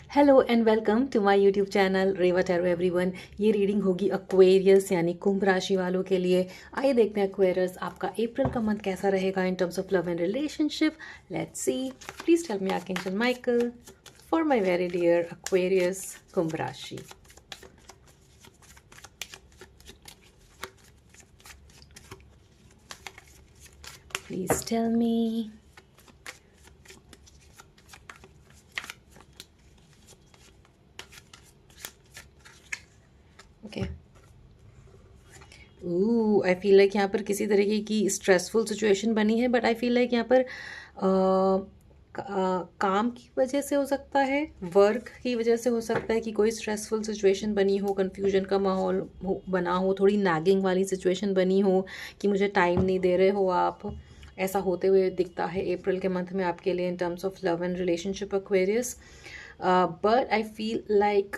Hello and welcome to my YouTube channel Reva tarot everyone. ये reading होगी Aquarius यानी कुंभ राशि वालों के लिए। आइए देखते हैं एक्वेरियस आपका अप्रैल का मंथ कैसा रहेगा in terms of love and relationship. Let's see. Please tell me archangel Michael for my very dear Aquarius कुंभ राशि। Please tell me. Okay, I feel like यहाँ पर किसी तरीके की स्ट्रेसफुल सिचुएशन बनी है, बट आई फील लाइक यहाँ पर काम की वजह से हो सकता है, वर्क की वजह से हो सकता है कि कोई स्ट्रेसफुल सिचुएशन बनी हो, कन्फ्यूजन का माहौल बना हो, थोड़ी नैगिंग वाली सिचुएशन बनी हो कि मुझे टाइम नहीं दे रहे हो आप। ऐसा होते हुए दिखता है अप्रैल के मंथ में आपके लिए इन terms of love and relationship Aquarius. But I feel like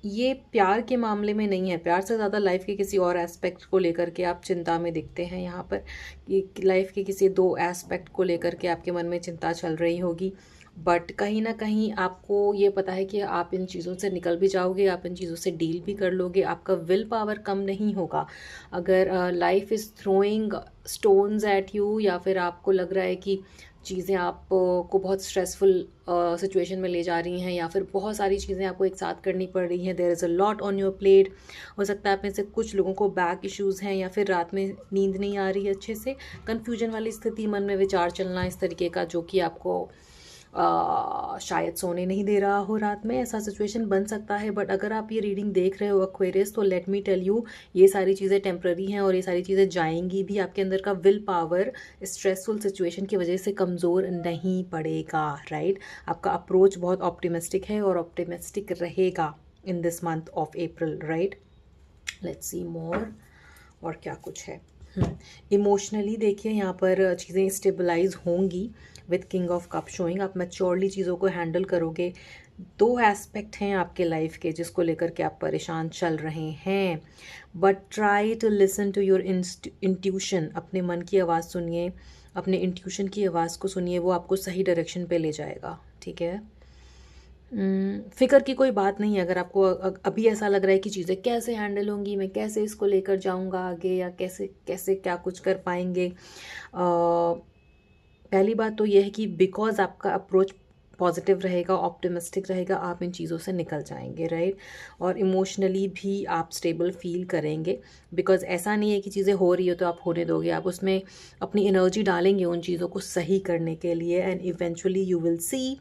ये प्यार के मामले में नहीं है, प्यार से ज़्यादा लाइफ के किसी और एस्पेक्ट को लेकर के आप चिंता में दिखते हैं यहाँ पर। कि लाइफ के किसी दो एस्पेक्ट को लेकर के आपके मन में चिंता चल रही होगी, बट कहीं ना कहीं आपको ये पता है कि आप इन चीज़ों से निकल भी जाओगे, आप इन चीज़ों से डील भी कर लोगे, आपका विल पावर कम नहीं होगा। अगर life is throwing stones at you, या फिर आपको लग रहा है कि चीज़ें आपको बहुत स्ट्रेसफुल सिचुएशन में ले जा रही हैं, या फिर बहुत सारी चीज़ें आपको एक साथ करनी पड़ रही हैं, there is a lot on your plate. हो सकता है आप में से कुछ लोगों को बैक इश्यूज़ हैं, या फिर रात में नींद नहीं आ रही है अच्छे से, कन्फ्यूजन वाली स्थिति, मन में विचार चलना इस तरीके का जो कि आपको शायद सोने नहीं दे रहा हो रात में, ऐसा सिचुएशन बन सकता है। बट अगर आप ये रीडिंग देख रहे हो एक्वेरियस, तो लेट मी टेल यू, ये सारी चीज़ें टेम्प्ररी हैं और ये सारी चीज़ें जाएंगी भी। आपके अंदर का विल पावर स्ट्रेसफुल सिचुएशन की वजह से कमज़ोर नहीं पड़ेगा, राइट। आपका अप्रोच बहुत ऑप्टिमिस्टिक है और ऑप्टिमिस्टिक रहेगा in this month of April, right. Let's see more, और क्या कुछ है। इमोशनली देखिए यहाँ पर चीज़ें स्टेबलाइज होंगी with king of cup showing. आप मैच्योरली चीज़ों को हैंडल करोगे। दो एस्पेक्ट हैं आपके लाइफ के जिसको लेकर के आप परेशान चल रहे हैं, but try to listen to your intuition. अपने मन की आवाज़ सुनिए, अपने इंट्यूशन की आवाज़ को सुनिए, वो आपको सही डायरेक्शन पे ले जाएगा, ठीक है। फिक्र की कोई बात नहीं है। अगर आपको अभी ऐसा लग रहा है कि चीज़ें कैसे हैंडल होंगी, मैं कैसे इसको लेकर जाऊंगा आगे, या कैसे कैसे क्या कुछ कर पाएंगे, पहली बात तो यह है कि बिकॉज आपका अप्रोच पॉजिटिव रहेगा, ऑप्टिमिस्टिक रहेगा, आप इन चीज़ों से निकल जाएंगे, राइट। और इमोशनली भी आप स्टेबल फील करेंगे, बिकॉज ऐसा नहीं है कि चीज़ें हो रही हो तो आप होने दोगे, आप उसमें अपनी एनर्जी डालेंगे उन चीज़ों को सही करने के लिए, and eventually you will see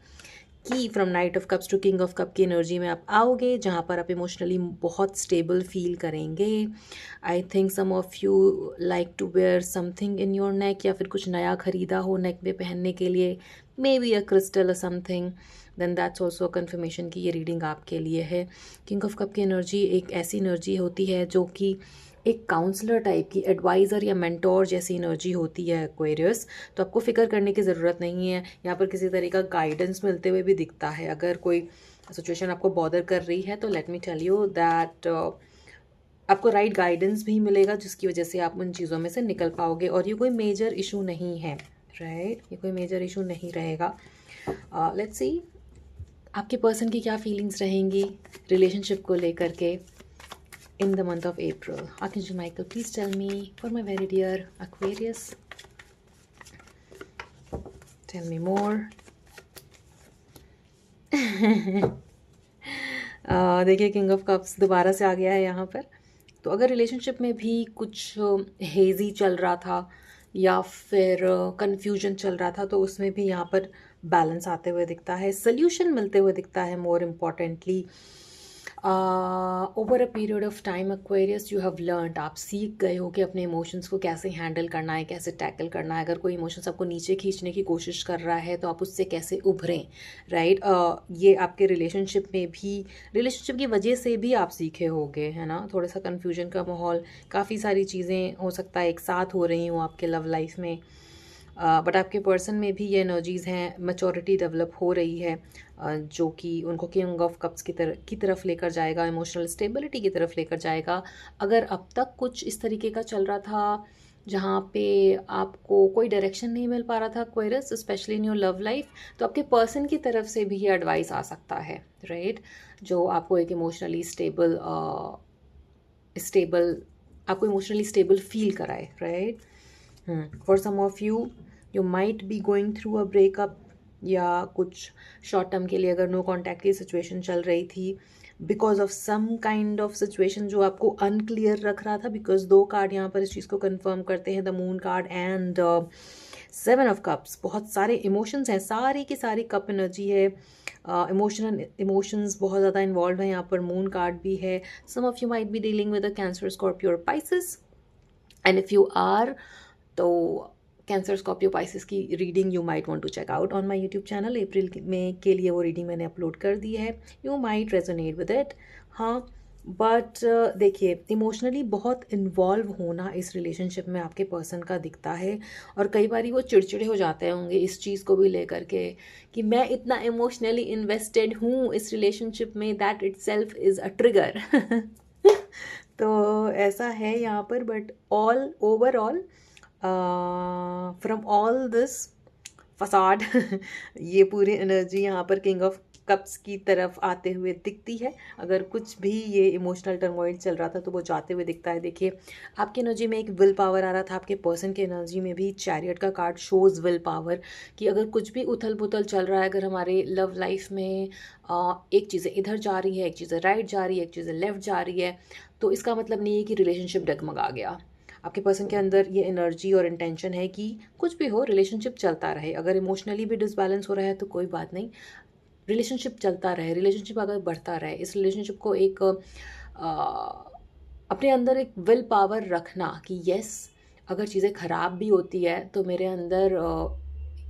कि from knight of cups to king of cup की एनर्जी में आप आओगे, जहाँ पर आप इमोशनली बहुत स्टेबल फील करेंगे। I think some of you like to wear something in your neck, या फिर कुछ नया खरीदा हो नेक में पहनने के लिए, मे बी अ क्रिस्टल और something, then that's also confirmation की ये रीडिंग आपके लिए है। किंग ऑफ कप की एनर्जी एक ऐसी एनर्जी होती है जो कि एक काउंसलर टाइप की, एडवाइज़र या मेंटोर जैसी एनर्जी होती है एक्वेरियस। तो आपको फिक्र करने की ज़रूरत नहीं है। यहाँ पर किसी तरह का गाइडेंस मिलते हुए भी दिखता है। अगर कोई सिचुएशन आपको बॉदर कर रही है तो let me tell you that आपको राइट गाइडेंस भी मिलेगा, जिसकी वजह से आप उन चीज़ों में से निकल पाओगे, और ये कोई मेजर इशू नहीं है, राइट। ये कोई मेजर इशू नहीं रहेगा। लेट्स सी आपके पर्सन की क्या फीलिंग्स रहेंगी रिलेशनशिप को लेकर के in the month of April. Archangel Michael, please tell me for my very dear Aquarius. Tell me more. देखिए किंग ऑफ कप्स दोबारा से आ गया है यहाँ पर। तो अगर रिलेशनशिप में भी कुछ हेजी चल रहा था या फिर कंफ्यूजन चल रहा था, तो उसमें भी यहाँ पर बैलेंस आते हुए दिखता है, सल्यूशन मिलते हुए दिखता है। More importantly over a period of time Aquarius you have learned, आप सीख गए हो कि अपने इमोशंस को कैसे हैंडल करना है, कैसे टैकल करना है। अगर कोई इमोशंस आपको नीचे खींचने की कोशिश कर रहा है तो आप उससे कैसे उभरें, राइट। ये आपके रिलेशनशिप में भी, रिलेशनशिप की वजह से भी आप सीखे होगे, है ना। थोड़ा सा कन्फ्यूजन का माहौल, काफ़ी सारी चीज़ें हो सकता है एक साथ हो रही हूँ आपके लव लाइफ में, बट आपके पर्सन में भी ये एनर्जीज़ हैं, मैच्योरिटी डेवलप हो रही है, जो कि उनको किंग ऑफ कप्स की तरफ लेकर जाएगा, इमोशनल स्टेबिलिटी की तरफ लेकर जाएगा। अगर अब तक कुछ इस तरीके का चल रहा था जहाँ पे आपको कोई डायरेक्शन नहीं मिल पा रहा था Aquarius, specially in your love life, तो आपके पर्सन की तरफ से भी ये एडवाइस आ सकता है, राइट? जो आपको एक इमोशनली स्टेबल स्टेबल आपको इमोशनली स्टेबल फील कराए, right? For some of you, you might be going through a breakup, या कुछ शॉर्ट टर्म के लिए अगर नो कॉन्टैक्ट की सिचुएशन चल रही थी because of some kind of situation जो आपको अनक्लियर रख रहा था, बिकॉज 2 कार्ड यहाँ पर इस चीज़ को कंफर्म करते हैं, the moon card and 7 of cups. बहुत सारे इमोशंस हैं, सारी की सारी कप एनर्जी है, इमोशंस बहुत ज़्यादा इन्वॉल्व है यहाँ पर, मून कार्ड भी है। Some of you might be dealing with a Cancer, Scorpio और Pisces, and if you are, तो कैंसर, स्कॉर्पियो, पाइसिस की reading you might want to check out on my YouTube channel. April में के लिए वो reading मैंने upload कर दी है, you might resonate with it. हाँ, बट देखिए, इमोशनली बहुत इन्वॉल्व होना इस रिलेशनशिप में आपके पर्सन का दिखता है, और कई बार वो चिड़चिड़े हो जाते होंगे इस चीज़ को भी लेकर के कि मैं इतना इमोशनली इन्वेस्टेड हूँ इस रिलेशनशिप में, that itself is a trigger. तो ऐसा है यहाँ पर, but all overall from all this facade ये पूरी एनर्जी यहाँ पर किंग ऑफ कप्स की तरफ आते हुए दिखती है। अगर कुछ भी ये इमोशनल टर्मोइल चल रहा था तो वो जाते हुए दिखता है। देखिए, आपकी एनर्जी में एक विल पावर आ रहा था, आपके पर्सन की एनर्जी में भी चैरियट का कार्ड शोज़ विल पावर, कि अगर कुछ भी उथल पुथल चल रहा है, अगर हमारे लव लाइफ में एक चीज़ें इधर जा रही है, एक चीज़ें राइट जा रही है, एक चीज़ें लेफ्ट जा रही है, तो इसका मतलब नहीं है कि रिलेशनशिप डगमगा गया। आपके पर्सन के अंदर ये एनर्जी और इंटेंशन है कि कुछ भी हो, रिलेशनशिप चलता रहे। अगर इमोशनली भी डिसबैलेंस हो रहा है तो कोई बात नहीं, रिलेशनशिप चलता रहे, रिलेशनशिप अगर बढ़ता रहे। इस रिलेशनशिप को एक अपने अंदर एक विल पावर रखना कि यस, अगर चीज़ें ख़राब भी होती है तो मेरे अंदर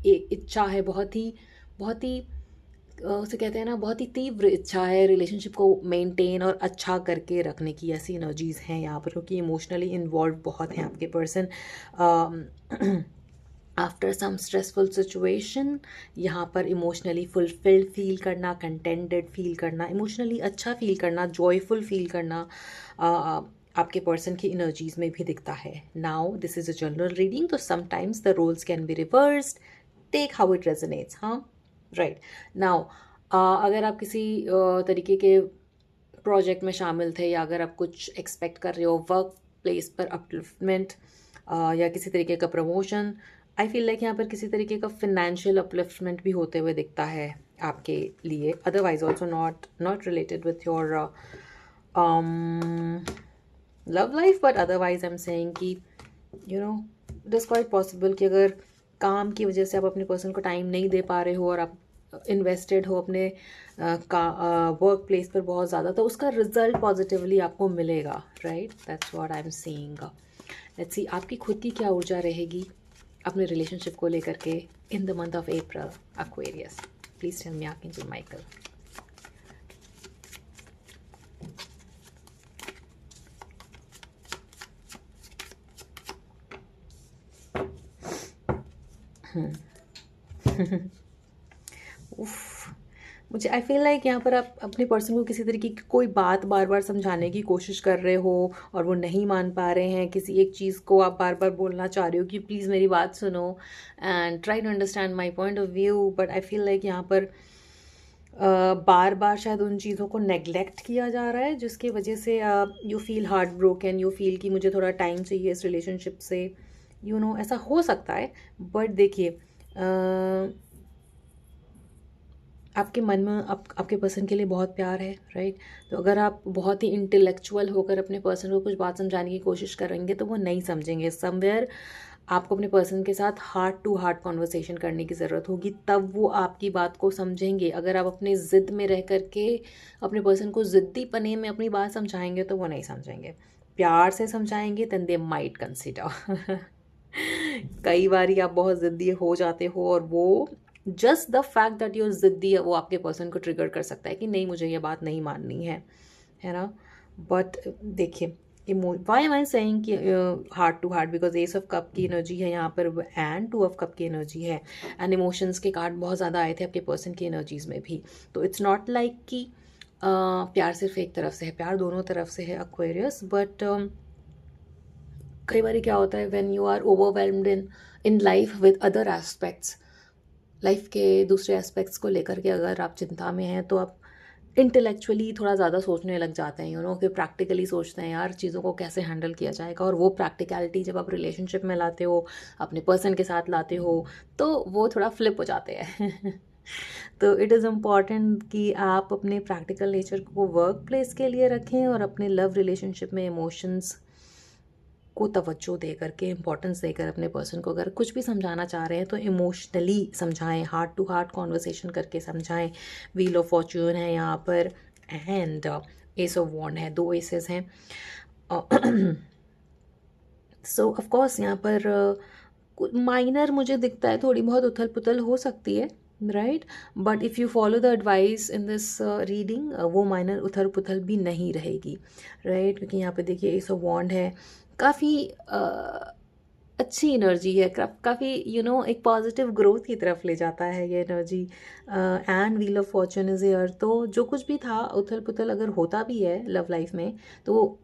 एक इच्छा है, बहुत ही उसे कहते हैं ना, बहुत ही तीव्र इच्छा है रिलेशनशिप को मेंटेन और अच्छा करके रखने की। ऐसी एनर्जीज़ हैं यहाँ पर, क्योंकि इमोशनली इन्वॉल्व बहुत हैं आपके person. After some stressful situation, यहाँ पर इमोशनली फुलफिल्ड फील करना, कंटेंटेड फील करना, इमोशनली अच्छा फील करना, जॉयफुल फील करना आपके पर्सन की एनर्जीज़ में भी दिखता है। Now this is a general reading, तो sometimes the roles can be reversed, take how it resonates. हाँ, राइट। नाउ अगर आप किसी तरीके के प्रोजेक्ट में शामिल थे, या अगर आप कुछ एक्सपेक्ट कर रहे हो वर्क प्लेस पर अपलिफ्टमेंट, या किसी तरीके का प्रमोशन, आई फील लाइक यहाँ पर किसी तरीके का फिनेंशियल अपलिफ्टमेंट भी होते हुए दिखता है आपके लिए। Otherwise also not related with your love life, but otherwise I am saying कि you know it is quite possible कि अगर काम की वजह से आप अपने पर्सन को टाइम नहीं दे पा रहे हो और आप इन्वेस्टेड हो अपने वर्क प्लेस पर बहुत ज़्यादा, तो उसका रिजल्ट पॉजिटिवली आपको मिलेगा, right? That's what I am seeing. Let's see आपकी खुद की क्या ऊर्जा रहेगी अपने रिलेशनशिप को लेकर के in the month of April, Aquarius. Please tell me archangel Michael. उफ, मुझे आई फील लाइक यहाँ पर आप अपने पर्सन को किसी तरीके की कोई बात बार बार समझाने की कोशिश कर रहे हो और वो नहीं मान पा रहे हैं। किसी एक चीज़ को आप बार बार बोलना चाह रहे हो कि प्लीज़ मेरी बात सुनो and try to understand my point of view, but I feel like यहाँ पर बार बार शायद उन चीज़ों को नेग्लेक्ट किया जा रहा है, जिसकी वजह से you feel heart broken, you feel कि मुझे थोड़ा टाइम चाहिए इस रिलेशनशिप से, ऐसा हो सकता है। बट देखिए, आपके मन में आपके पर्सन के लिए बहुत प्यार है, राइट? तो अगर आप बहुत ही इंटेलेक्चुअल होकर अपने पर्सन को कुछ बात समझाने की कोशिश करेंगे तो वो नहीं समझेंगे। समवेयर आपको अपने पर्सन के साथ हार्ट टू हार्ट कॉन्वर्सेशन करने की ज़रूरत होगी, तब वो आपकी बात को समझेंगे। अगर आप अपने ज़िद में रह करके अपने पर्सन को ज़िद्दी पने में अपनी बात समझाएंगे तो वो नहीं समझेंगे। प्यार से समझाएंगे देन दे माइट कंसिडर। कई बार आप बहुत ज़िद्दी हो जाते हो और वो just the fact that your ज़िद्दी है वो आपके पर्सन को ट्रिगर कर सकता है कि नहीं, मुझे ये बात नहीं माननी है ना? बट देखिए, वाई एम आई सेइंग कि heart to heart, because ace of cup की एनर्जी है यहाँ पर एंड 2 ऑफ कप की एनर्जी है, एंड इमोशंस के कार्ड बहुत ज़्यादा आए थे आपके पर्सन की एनर्जीज में भी। तो इट्स नॉट लाइक कि प्यार सिर्फ एक तरफ से है, प्यार दोनों तरफ से है एक्वेरियस, बट कई बार क्या होता है, when you are overwhelmed in life with other aspects, life के दूसरे एस्पेक्ट्स को लेकर के अगर आप चिंता में हैं तो आप इंटेलेक्चुअली थोड़ा ज़्यादा सोचने लग जाते हैं, कि प्रैक्टिकली सोचते हैं यार चीज़ों को कैसे हैंडल किया जाएगा। और वो प्रैक्टिकलिटी जब आप रिलेशनशिप में लाते हो, अपने पर्सन के साथ लाते हो, तो वो थोड़ा फ्लिप हो जाते हैं। तो इट इज़ इम्पॉर्टेंट कि आप अपने प्रैक्टिकल नेचर को वर्क प्लेस के लिए रखें और अपने लव रिलेशनशिप में इमोशंस को तवज्जो दे करके, इम्पोर्टेंस देकर अपने पर्सन को अगर कुछ भी समझाना चाह रहे हैं तो इमोशनली समझाएं, हार्ट टू हार्ट कॉन्वर्सेशन करके समझाएं। व्हील ऑफ फॉर्च्यून है यहाँ पर एंड एस ऑफ वॉन्ड है, 2 एसेस हैं। सो ऑफ कोर्स यहाँ पर माइनर मुझे दिखता है, थोड़ी बहुत उथल पुथल हो सकती है, right, but if you follow the advice in this reading, वो माइनर उथल पुथल भी नहीं रहेगी, राइट, क्योंकि यहाँ पे देखिए एस ऑफ वॉन्ड है, काफ़ी अच्छी एनर्जी है, काफ़ी एक पॉजिटिव ग्रोथ की तरफ ले जाता है ये energy. And wheel of Fortune is here, तो जो कुछ भी था उथल पुथल अगर होता भी है लव लाइफ में तो वो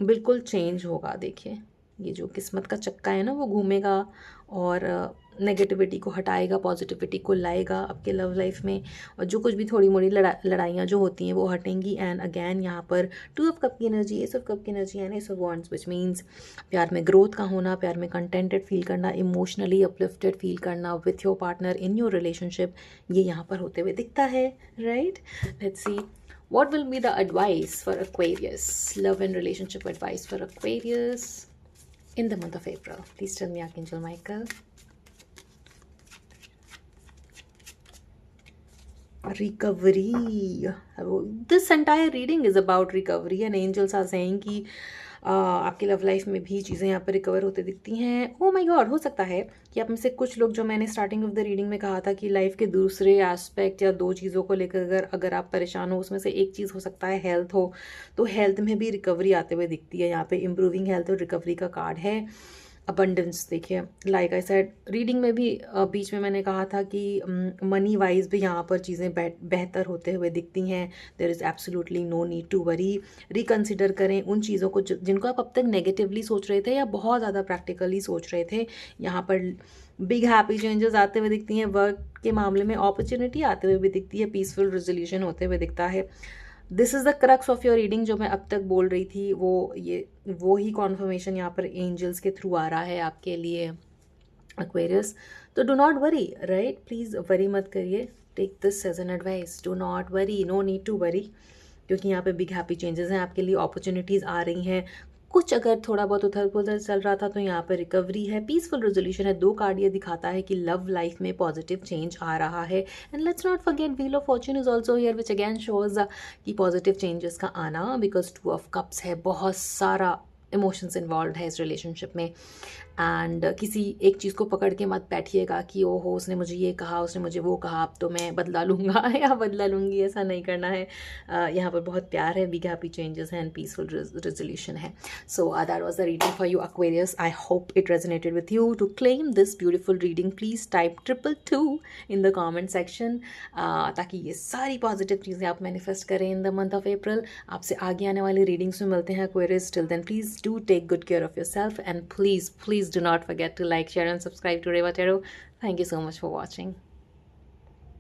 बिल्कुल चेंज होगा। देखिए ये जो किस्मत का चक्का है ना, वो घूमेगा और नेगेटिविटी को हटाएगा, पॉजिटिविटी को लाएगा आपके लव लाइफ में, और जो कुछ भी थोड़ी मोड़ी लड़ाइयाँ जो होती हैं वो हटेंगी। एंड अगेन यहाँ पर 2 ऑफ कप की एनर्जी, एस ऑफ कप की energy and S of wands, which means प्यार में ग्रोथ का होना, प्यार में कंटेंटेड फील करना, इमोशनली अपलिफ्टेड फील करना with your partner in your relationship, ये यहाँ पर होते हुए दिखता है, right. Let's C what will be the advice for Aquarius, love and relationship advice for Aquarius in the month of April. Please tell me, Archangel Michael. Recovery. This entire reading is about recovery and angels are saying कि आपकी love life में भी चीज़ें यहाँ पर recover होते दिखती हैं। ओ माय गॉड, हो सकता है कि आप में से कुछ लोग, जो मैंने स्टार्टिंग ऑफ द रीडिंग में कहा था कि लाइफ के दूसरे एस्पेक्ट या 2 चीज़ों को लेकर अगर आप परेशान हो, उसमें से एक चीज़ हो सकता है हेल्थ हो, तो हेल्थ में भी रिकवरी आते हुए दिखती है। यहाँ पे इम्प्रूविंग हेल्थ और रिकवरी का कार्ड है। अबंडेंस देखिए, लाइक आई सेड रीडिंग में भी बीच में मैंने कहा था कि मनी वाइज भी यहाँ पर चीज़ें बेहतर होते हुए दिखती हैं। There is absolutely no need to worry. Reconsider करें उन चीज़ों को जिनको आप अब तक नेगेटिवली सोच रहे थे या बहुत ज़्यादा प्रैक्टिकली सोच रहे थे। यहाँ पर बिग हैप्पी चेंजेस आते हुए दिखती हैं, वर्क के मामले में अपॉर्चुनिटी आते हुए भी दिखती है, पीसफुल रेजोल्यूशन होते हुए दिखता है। This is the crux of your reading, जो मैं अब तक बोल रही थी वो ही कॉन्फर्मेशन यहाँ पर एंजल्स के थ्रू आ रहा है आपके लिए एक्वेरियस। तो do not worry, right, please worry मत करिए, take this as an advice, do not worry, no need to worry, क्योंकि यहाँ पे बिग हैप्पी चेंजेस हैं आपके लिए, अपॉर्चुनिटीज़ आ रही हैं। कुछ अगर थोड़ा बहुत उथल पुथल चल रहा था तो यहाँ पर रिकवरी है, पीसफुल रेजोल्यूशन है। 2 कार्ड ये दिखाता है कि लव लाइफ में पॉजिटिव चेंज आ रहा है। And let's not forget wheel of Fortune is also here, which again shows कि पॉजिटिव चेंजेस का आना, बिकॉज 2 ऑफ कप्स है, बहुत सारा इमोशंस इन्वॉल्व है इस रिलेशनशिप में। एंड किसी एक चीज़ को पकड़ के मत बैठिएगा कि ओहो उसने मुझे ये कहा, उसने मुझे वो कहा, अब तो मैं बदला लूँगा या बदला लूँगी, ऐसा नहीं करना है। यहाँ पर बहुत प्यार है, बिग हैप्पी चेंजेस हैं एंड पीसफुल रेजोल्यूशन है। So that was the reading for you Aquarius. I hope it resonated with you. To claim this beautiful reading, please type 222 in the comment section, ताकि ये सारी positive चीज़ें आप manifest करें इन the month of अप्रैल। आपसे आगे आने वाली रीडिंग्स में मिलते हैं Aquarius. Till then, please do take good care of yourself and please do not forget to like, share and subscribe to Reva Tarot. Thank you so much for watching.